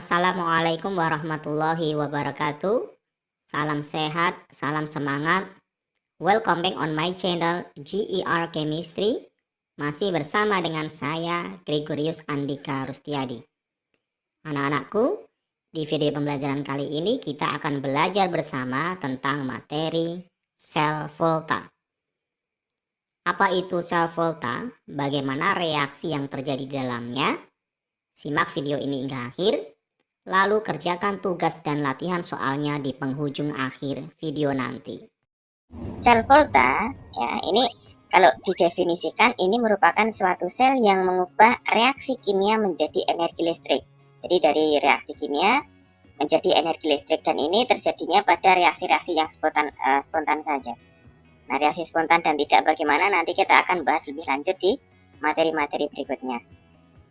Assalamualaikum warahmatullahi wabarakatuh. Salam sehat, salam semangat. Welcome back on my channel GER Chemistry. Masih bersama dengan saya Gregorius Andika Rustiadi. Anak-anakku, di video pembelajaran kali ini kita akan belajar bersama tentang materi sel volta. Apa itu sel volta? Bagaimana reaksi yang terjadi di dalamnya? Simak video ini hingga akhir. Lalu kerjakan tugas dan latihan soalnya di penghujung akhir video nanti. Sel volta, ya ini kalau didefinisikan ini merupakan suatu sel yang mengubah reaksi kimia menjadi energi listrik. Jadi dari reaksi kimia menjadi energi listrik, dan ini terjadinya pada reaksi-reaksi yang spontan saja. Nah, reaksi spontan dan tidak bagaimana nanti kita akan bahas lebih lanjut di materi-materi berikutnya.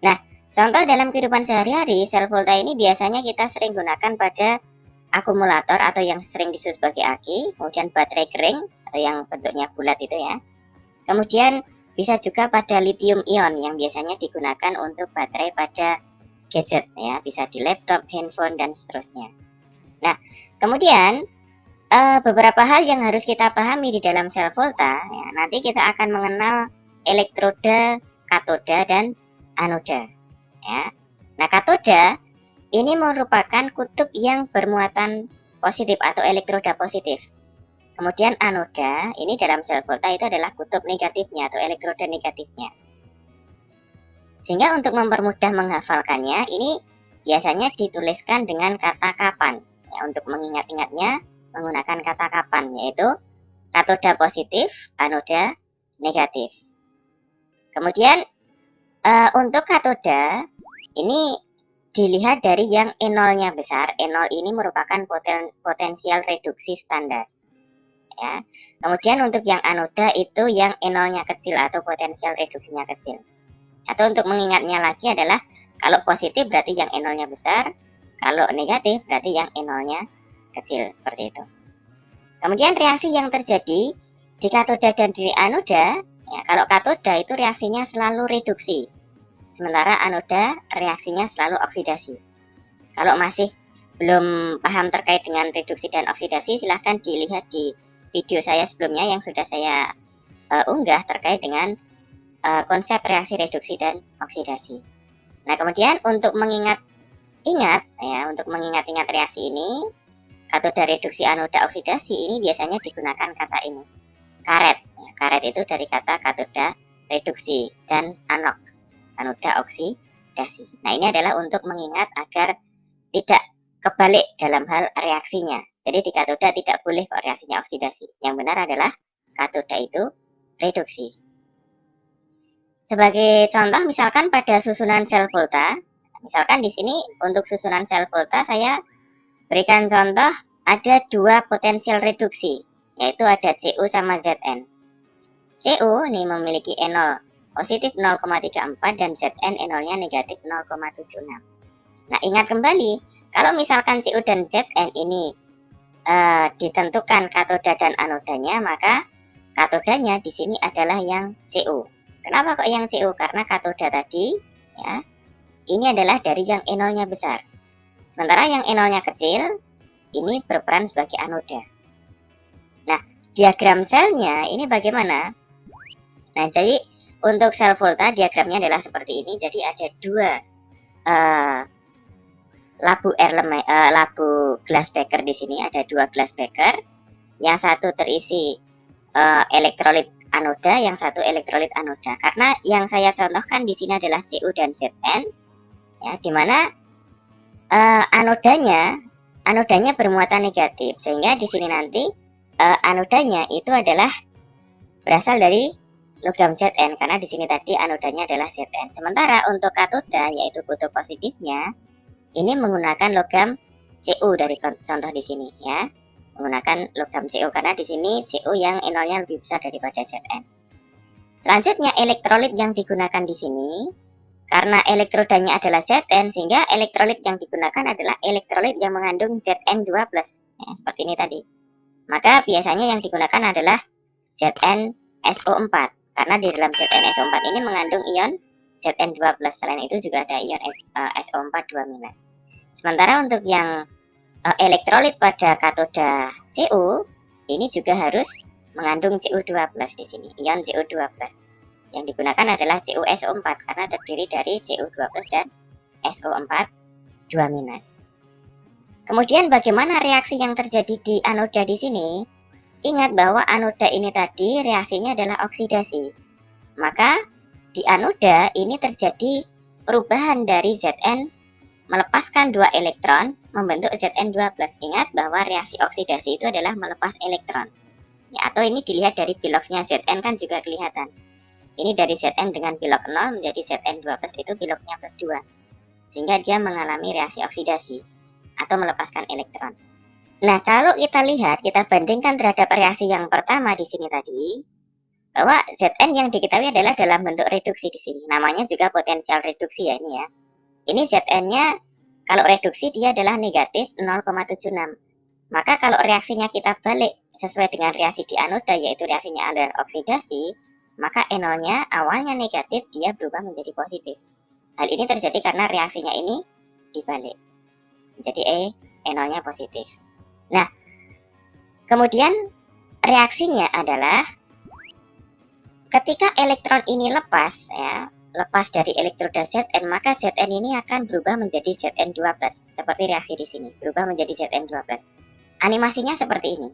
Nah, contoh dalam kehidupan sehari-hari, sel volta ini biasanya kita sering gunakan pada akumulator atau yang sering disebut sebagai aki, kemudian baterai kering atau yang bentuknya bulat itu ya. Kemudian bisa juga pada lithium ion yang biasanya digunakan untuk baterai pada gadget ya, bisa di laptop, handphone dan seterusnya. Nah, kemudian beberapa hal yang harus kita pahami di dalam sel volta ya, nanti kita akan mengenal elektroda, katoda dan anoda ya. Nah, katoda ini merupakan kutub yang bermuatan positif atau elektroda positif. Kemudian anoda ini dalam sel volta itu adalah kutub negatifnya atau elektroda negatifnya. Sehingga untuk mempermudah menghafalkannya, ini biasanya dituliskan dengan kata kapan ya, untuk mengingat-ingatnya menggunakan kata kapan, yaitu katoda positif, anoda negatif. Kemudian untuk katoda ini dilihat dari yang E0-nya besar. E0 ini merupakan potensial reduksi standar ya. Kemudian untuk yang anoda itu yang E0-nya kecil atau potensial reduksinya kecil. Atau untuk mengingatnya lagi adalah kalau positif berarti yang E0-nya besar, kalau negatif berarti yang E0-nya kecil, seperti itu. Kemudian reaksi yang terjadi di katoda dan di anoda ya, kalau katoda itu reaksinya selalu reduksi, sementara anoda reaksinya selalu oksidasi. Kalau masih belum paham terkait dengan reduksi dan oksidasi, silahkan dilihat di video saya sebelumnya yang sudah saya unggah terkait dengan konsep reaksi reduksi dan oksidasi. Nah, kemudian untuk mengingat-ingat reaksi ini, katoda reduksi anoda oksidasi ini biasanya digunakan kata ini, karet. Ya, karet itu dari kata katoda reduksi dan anox, anoda oksidasi. Nah, ini adalah untuk mengingat agar tidak kebalik dalam hal reaksinya. Jadi di katoda tidak boleh kok reaksinya oksidasi. Yang benar adalah katoda itu reduksi. Sebagai contoh misalkan pada susunan sel volta, misalkan di sini untuk susunan sel volta saya berikan contoh ada dua potensial reduksi, yaitu ada Cu sama Zn. Cu ini memiliki E0 positif 0,34 dan Zn E0-nya negatif 0,76. Nah, ingat kembali, kalau misalkan Cu dan Zn ini ditentukan katoda dan anodanya, maka katodanya di sini adalah yang Cu. Kenapa kok yang Cu? Karena katoda tadi ya, ini adalah dari yang E0-nya besar. Sementara yang E0-nya kecil ini berperan sebagai anoda. Nah, diagram selnya ini bagaimana? Nah, jadi untuk sel volta diagramnya adalah seperti ini. Jadi ada dua labu glass beaker di sini, ada dua glass beaker. Yang satu terisi elektrolit anoda, yang satu elektrolit anoda. Karena yang saya contohkan di sini adalah Cu dan Zn, ya, di mana anodanya bermuatan negatif, sehingga di sini nanti anodanya itu adalah berasal dari logam Zn, karena di sini tadi anodanya adalah Zn. Sementara untuk katoda yaitu kutub positifnya ini menggunakan logam Cu dari contoh di sini ya. Menggunakan logam Cu karena di sini Cu yang E0-nya lebih besar daripada Zn. Selanjutnya elektrolit yang digunakan di sini, karena elektrodanya adalah Zn, sehingga elektrolit yang digunakan adalah elektrolit yang mengandung Zn2+, ya, seperti ini tadi. Maka biasanya yang digunakan adalah ZnSO4, karena di dalam ZnSO4 ini mengandung ion Zn2+. Selain itu juga ada ion SO4 2-. Sementara untuk yang elektrolit pada katoda Cu ini juga harus mengandung Cu2+ di sini, ion Cu2+. Yang digunakan adalah CuSO4 karena terdiri dari Cu2+ dan SO4 2-. Kemudian bagaimana reaksi yang terjadi di anoda di sini? Ingat bahwa anoda ini tadi reaksinya adalah oksidasi. Maka di anoda ini terjadi perubahan dari Zn melepaskan 2 elektron membentuk Zn2+. Ingat bahwa reaksi oksidasi itu adalah melepas elektron. Ya, atau ini dilihat dari biloknya Zn kan juga kelihatan. Ini dari Zn dengan bilok 0 menjadi Zn2+ itu biloknya +2. Sehingga dia mengalami reaksi oksidasi atau melepaskan elektron. Nah, kalau kita lihat, kita bandingkan terhadap reaksi yang pertama di sini tadi, bahwa Zn yang diketahui adalah dalam bentuk reduksi di sini. Namanya juga potensial reduksi ya ini ya. Ini Zn-nya kalau reduksi dia adalah negatif 0,76. Maka kalau reaksinya kita balik sesuai dengan reaksi di anoda, yaitu reaksinya adalah oksidasi, maka NO-nya awalnya negatif, dia berubah menjadi positif. Hal ini terjadi karena reaksinya ini dibalik. Jadi NO-nya positif. Nah, kemudian reaksinya adalah ketika elektron ini lepas ya, lepas dari elektroda Zn, maka Zn ini akan berubah menjadi Zn2+. Seperti reaksi di sini, berubah menjadi Zn2+. Animasinya seperti ini.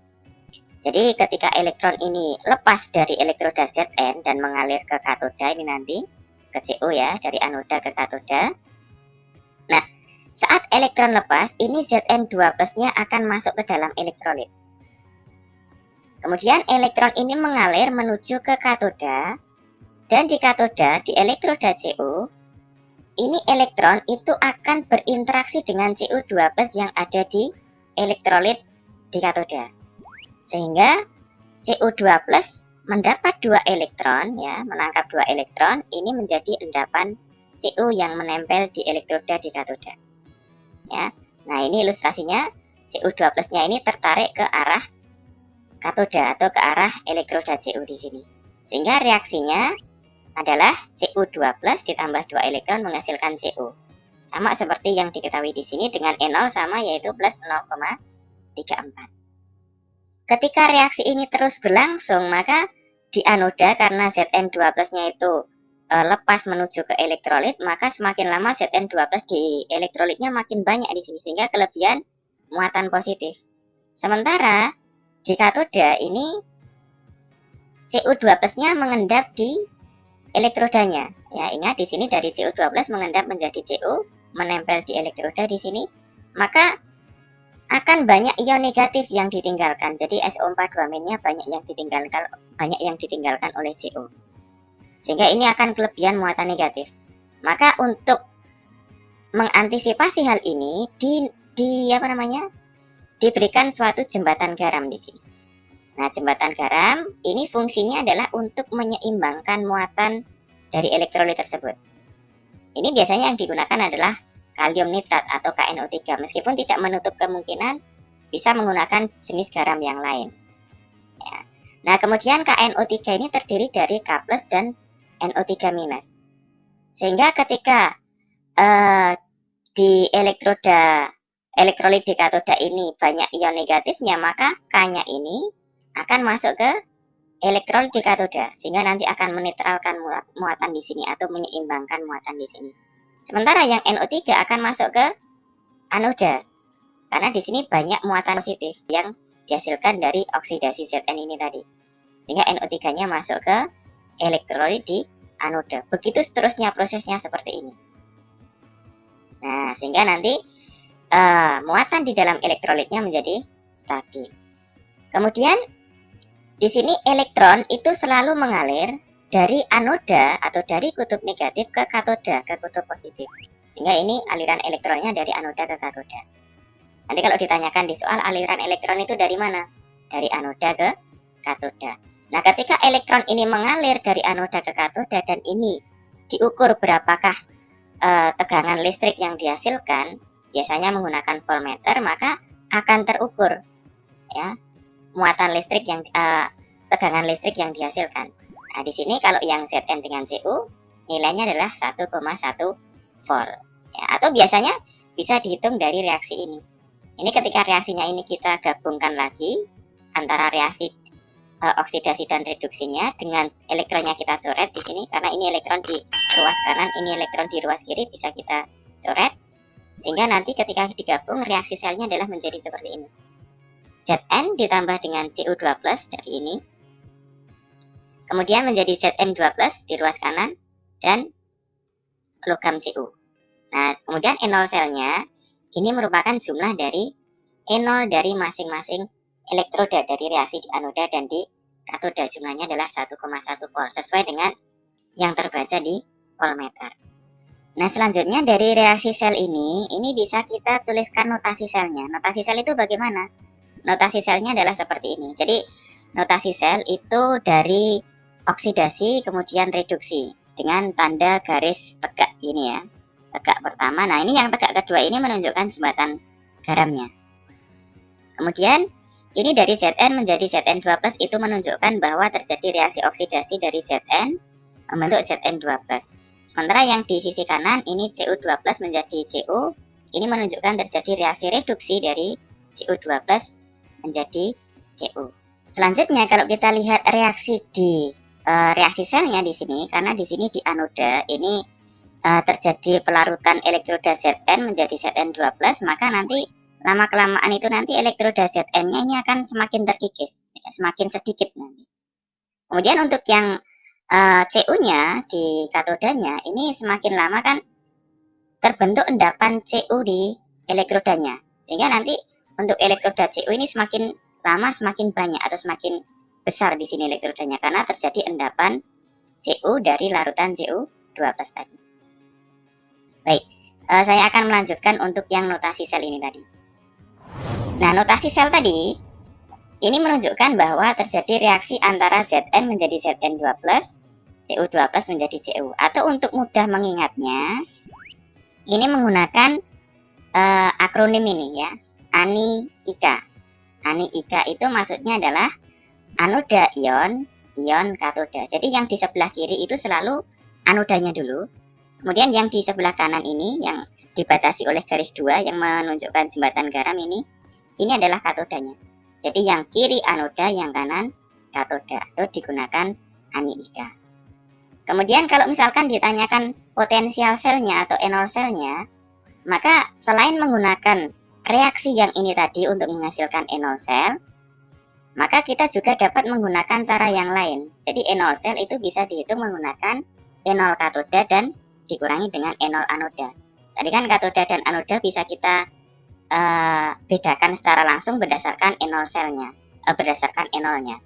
Jadi ketika elektron ini lepas dari elektroda Zn dan mengalir ke katoda ini nanti, ke Cu ya, dari anoda ke katoda. Nah, saat elektron lepas, ini Zn2+-nya akan masuk ke dalam elektrolit. Kemudian elektron ini mengalir menuju ke katoda, dan di katoda, di elektroda Cu, ini elektron itu akan berinteraksi dengan Cu2+ yang ada di elektrolit di katoda. Sehingga Cu2+ mendapat 2 elektron, ya, menangkap 2 elektron, ini menjadi endapan Cu yang menempel di elektroda di katoda. Ya, nah ini ilustrasinya Cu2+-nya ini tertarik ke arah katoda atau ke arah elektroda Cu di sini. Sehingga reaksinya adalah Cu2+ ditambah 2 elektron menghasilkan Cu. Sama seperti yang diketahui di sini dengan E0 sama yaitu plus 0,34. Ketika reaksi ini terus berlangsung, maka di anoda karena Zn2+-nya itu lepas menuju ke elektrolit, maka semakin lama Zn2+ di elektrolitnya makin banyak di sini sehingga kelebihan muatan positif. Sementara di katoda ini Cu2+-nya mengendap di elektrodanya. Ya, ingat di sini dari Cu2+ mengendap menjadi Cu, menempel di elektroda di sini, maka akan banyak ion negatif yang ditinggalkan. Jadi SO4 2-nya banyak yang ditinggalkan oleh Cu. Sehingga ini akan kelebihan muatan negatif. Maka untuk mengantisipasi hal ini diberikan suatu jembatan garam di sini. Nah, jembatan garam ini fungsinya adalah untuk menyeimbangkan muatan dari elektrolit tersebut. Ini biasanya yang digunakan adalah kalium nitrat atau KNO3, meskipun tidak menutup kemungkinan bisa menggunakan jenis garam yang lain. Ya. Nah, kemudian KNO3 ini terdiri dari K+ dan NO3-. Sehingga ketika di elektrolit di katoda ini banyak ion negatifnya, maka K-nya ini akan masuk ke elektrolit di katoda, sehingga nanti akan menetralkan muatan di sini atau menyeimbangkan muatan di sini. Sementara yang NO3 akan masuk ke anoda, karena di sini banyak muatan positif yang dihasilkan dari oksidasi Zn ini tadi. Sehingga NO3-nya masuk ke elektrolit di anoda. Begitu seterusnya prosesnya seperti ini. Nah, sehingga nanti muatan di dalam elektrolitnya menjadi stabil. Kemudian di sini elektron itu selalu mengalir dari anoda atau dari kutub negatif ke katoda, ke kutub positif. Sehingga ini aliran elektronnya dari anoda ke katoda. Nanti kalau ditanyakan di soal, aliran elektron itu dari mana? Dari anoda ke katoda. Nah, ketika elektron ini mengalir dari anoda ke katoda dan ini diukur berapakah tegangan listrik yang dihasilkan, biasanya menggunakan voltmeter, maka akan terukur ya muatan listrik yang tegangan listrik yang dihasilkan. Nah, di sini kalau yang Zn dengan Cu nilainya adalah 1,1 volt. Ya, atau biasanya bisa dihitung dari reaksi ini. Ini ketika reaksinya ini kita gabungkan lagi antara reaksi oksidasi dan reduksinya dengan elektronnya kita coret di sini, karena ini elektron di ruas kanan, ini elektron di ruas kiri, bisa kita coret sehingga nanti ketika digabung reaksi selnya adalah menjadi seperti ini. Zn ditambah dengan Cu2+ dari ini, kemudian menjadi Zn2+ di ruas kanan dan logam Cu. Nah, kemudian E0 selnya ini merupakan jumlah dari E0 dari masing-masing elektroda dari reaksi di anoda dan di katoda. Jumlahnya adalah 1,1 volt sesuai dengan yang terbaca di voltmeter. Nah, selanjutnya dari reaksi sel ini bisa kita tuliskan notasi selnya. Notasi sel itu bagaimana? Notasi selnya adalah seperti ini. Jadi, notasi sel itu dari oksidasi kemudian reduksi dengan tanda garis tegak ini ya. Tegak pertama. Nah, ini yang tegak kedua ini menunjukkan jembatan garamnya. Kemudian ini dari Zn menjadi Zn2+ itu menunjukkan bahwa terjadi reaksi oksidasi dari Zn membentuk Zn2+. Sementara yang di sisi kanan ini Cu2+ menjadi Cu, ini menunjukkan terjadi reaksi reduksi dari Cu2+ menjadi Cu. Selanjutnya kalau kita lihat reaksi di reaksi selnya di sini, karena di sini di anoda ini terjadi pelarutan elektroda Zn menjadi Zn2+, maka nanti lama-kelamaan itu nanti elektroda Zn-nya ini akan semakin terkikis, semakin sedikit nanti. Kemudian untuk yang Cu-nya di katodanya ini semakin lama kan terbentuk endapan Cu di elektrodanya, sehingga nanti untuk elektroda Cu ini semakin lama semakin banyak atau semakin besar di sini elektrodanya karena terjadi endapan Cu dari larutan Cu2+ tadi. Baik, saya akan melanjutkan untuk yang notasi sel ini tadi. Nah, notasi sel tadi ini menunjukkan bahwa terjadi reaksi antara Zn menjadi Zn2+, Cu2+ menjadi Cu. Atau untuk mudah mengingatnya, ini menggunakan akronim ini ya, ANI-IK. ANI-IK itu maksudnya adalah anoda ion, ion katoda. Jadi yang di sebelah kiri itu selalu anodanya dulu. Kemudian yang di sebelah kanan ini yang dibatasi oleh garis 2 yang menunjukkan jembatan garam ini adalah katodanya. Jadi yang kiri anoda, yang kanan katoda, atau digunakan ANI-IK. Kemudian kalau misalkan ditanyakan potensial selnya atau E0 selnya, maka selain menggunakan reaksi yang ini tadi untuk menghasilkan E0 sel, maka kita juga dapat menggunakan cara yang lain. Jadi E0 sel itu bisa dihitung menggunakan E0 katoda dan dikurangi dengan E0 anoda. Tadi kan katoda dan anoda bisa kita bedakan secara langsung berdasarkan E0 selnya, berdasarkan E0-nya.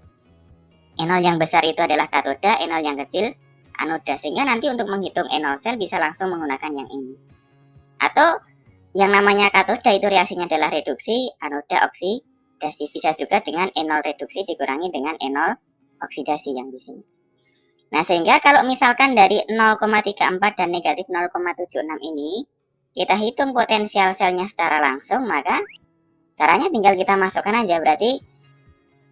E0 yang besar itu adalah katoda, E0 yang kecil anoda, sehingga nanti untuk menghitung E0 sel bisa langsung menggunakan yang ini. Atau yang namanya katoda itu reaksinya adalah reduksi, anoda oksidasi, bisa juga dengan E0 reduksi dikurangi dengan E0 oksidasi yang di sini. Nah, sehingga kalau misalkan dari 0,34 dan negatif 0,76 ini kita hitung potensial selnya secara langsung, maka caranya tinggal kita masukkan aja, berarti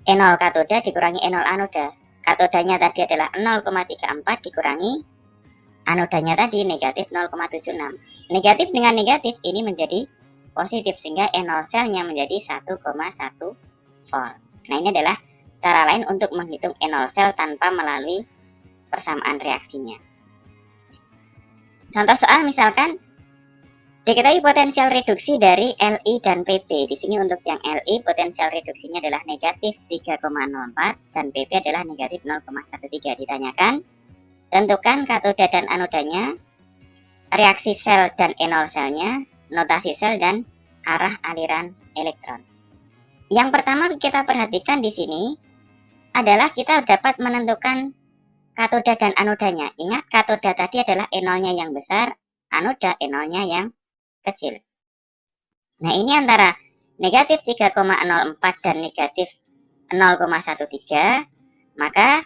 E0 katoda dikurangi E0 anoda. Katodanya tadi adalah 0,34 dikurangi anodanya tadi negatif 0,76. Negatif dengan negatif ini menjadi positif, sehingga E0 selnya menjadi 1,1 volt. Nah, ini adalah cara lain untuk menghitung E0 sel tanpa melalui persamaan reaksinya. Contoh soal misalkan diketahui potensial reduksi dari Li dan Pb. Di sini untuk yang Li potensial reduksinya adalah negatif 3,04 dan Pb adalah negatif 0,13. Ditanyakan, tentukan katoda dan anodanya, reaksi sel dan E0 selnya, notasi sel dan arah aliran elektron. Yang pertama kita perhatikan di sini adalah kita dapat menentukan katoda dan anodanya. Ingat, katoda tadi adalah E0-nya yang besar, anoda E0-nya yang kecil. Nah, ini antara negatif 3,04 dan negatif 0,13, maka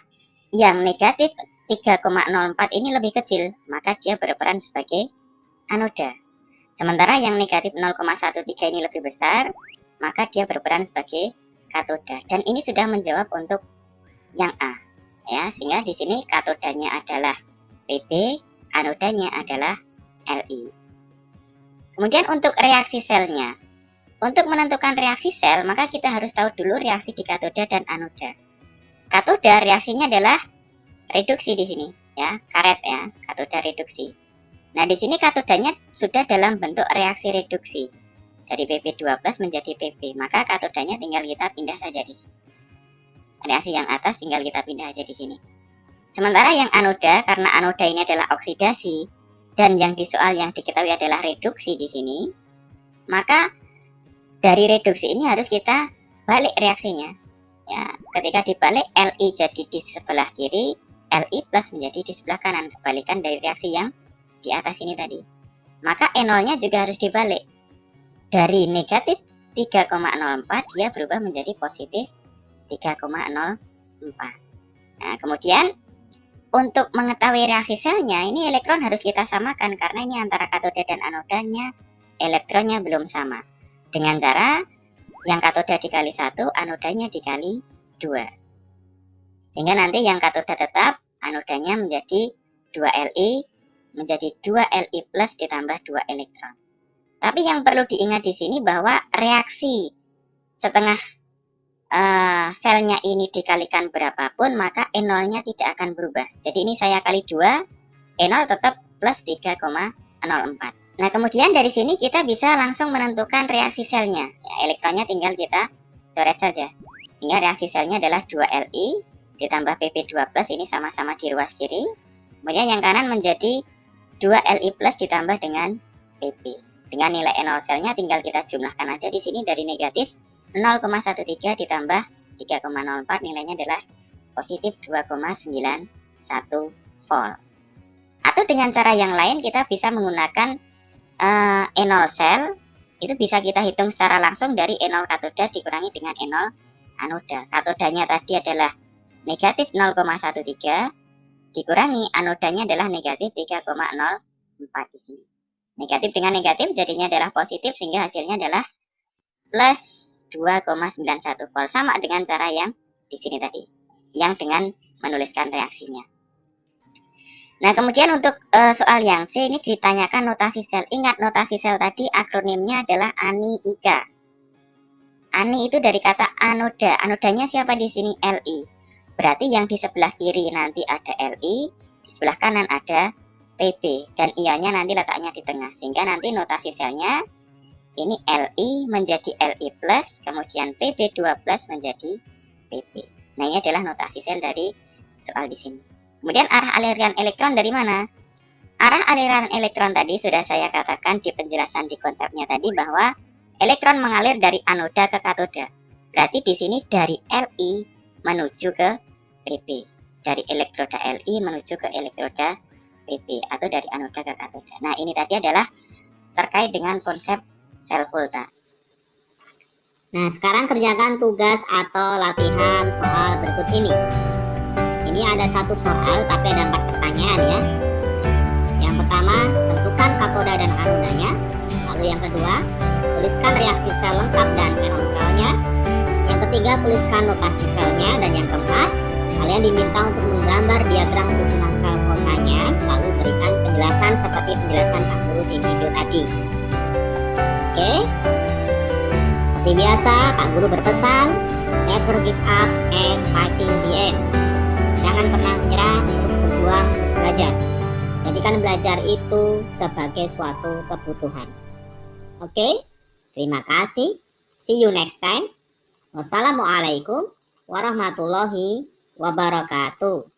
yang negatif 3,04 ini lebih kecil, maka dia berperan sebagai anoda. Sementara yang negatif 0,13 ini lebih besar, maka dia berperan sebagai katoda. Dan ini sudah menjawab untuk yang A, ya, sehingga di sini katodanya adalah Pb, anodanya adalah Li. Kemudian untuk reaksi selnya. Untuk menentukan reaksi sel, maka kita harus tahu dulu reaksi di katoda dan anoda. Katoda reaksinya adalah reduksi di sini, ya, karet ya, katoda reduksi. Nah, di sini katodanya sudah dalam bentuk reaksi reduksi dari Pp2+ menjadi Pp, maka katodanya tinggal kita pindah saja di sini. Reaksi yang atas tinggal kita pindah aja di sini. Sementara yang anoda, karena anoda ini adalah oksidasi dan yang di soal yang diketahui adalah reduksi di sini, maka dari reduksi ini harus kita balik reaksinya. Ya, ketika dibalik Li jadi di sebelah kiri, Li plus menjadi di sebelah kanan, kebalikan dari reaksi yang di atas ini tadi. Maka E0-nya juga harus dibalik. Dari negatif 3,04 dia berubah menjadi positif 3,04. Nah, kemudian untuk mengetahui reaksi selnya, ini elektron harus kita samakan karena ini antara katoda dan anodanya elektronnya belum sama. Dengan cara yang katoda dikali 1, anodanya dikali 2. Sehingga nanti yang katoda tetap, anodanya menjadi 2Li, menjadi 2Li plus ditambah 2 elektron. Tapi yang perlu diingat di sini bahwa reaksi setengah selnya ini dikalikan berapapun, maka E0-nya tidak akan berubah. Jadi ini saya kali 2, E0 tetap plus 3,04. Nah, kemudian dari sini kita bisa langsung menentukan reaksi selnya. Ya, elektronnya tinggal kita coret saja. Sehingga reaksi selnya adalah 2Li ditambah Pp2+, ini sama-sama di ruas kiri. Kemudian yang kanan menjadi 2Li plus ditambah dengan Pp. Dengan nilai E0 selnya tinggal kita jumlahkan aja di sini dari negatif 0,13 ditambah 3,04, nilainya adalah positif 2,91 volt. Atau dengan cara yang lain kita bisa menggunakan E0 sel, itu bisa kita hitung secara langsung dari E0 katoda dikurangi dengan E0 anoda. Katodanya tadi adalah negatif 0,13 dikurangi anodanya adalah negatif 3,04 di sini. Negatif dengan negatif jadinya adalah positif sehingga hasilnya adalah plus 2,91 volt, sama dengan cara yang di sini tadi, yang dengan menuliskan reaksinya. Nah, kemudian untuk soal yang C ini ditanyakan notasi sel. Ingat notasi sel tadi akronimnya adalah ANI-IKA. ANI itu dari kata anoda. Anodanya siapa di sini? Li. Berarti yang di sebelah kiri nanti ada Li, di sebelah kanan ada Pp, dan ionnya nanti letaknya di tengah. Sehingga nanti notasi selnya ini Li menjadi Li plus, kemudian Pp2 plus menjadi Pp. Nah, ini adalah notasi sel dari soal di sini. Kemudian arah aliran elektron dari mana? Arah aliran elektron tadi sudah saya katakan di penjelasan di konsepnya tadi bahwa elektron mengalir dari anoda ke katoda. Berarti di sini dari Li menuju ke Pp. Dari elektroda Li menuju ke elektroda Pp atau dari anoda ke katoda. Nah, ini tadi adalah terkait dengan konsep sel volta. Nah, sekarang kerjakan tugas atau latihan soal berikut ini. Ini ada satu soal tapi ada 4 pertanyaan ya. Yang pertama, tentukan katoda dan anodanya. Lalu yang kedua, tuliskan reaksi sel lengkap dan enol selnya. Yang ketiga, tuliskan notasi selnya. Dan yang keempat, kalian diminta untuk menggambar diagram susunan sel voltanya, lalu berikan penjelasan seperti penjelasan Pak Guru di video tadi. Oke? Seperti biasa, Pak Guru berpesan, never give up and fighting the end. Jangan pernah menyerah, terus berjuang, terus belajar. Jadikan belajar itu sebagai suatu kebutuhan. Oke? Terima kasih. See you next time. Wassalamualaikum warahmatullahi wabarakatuh.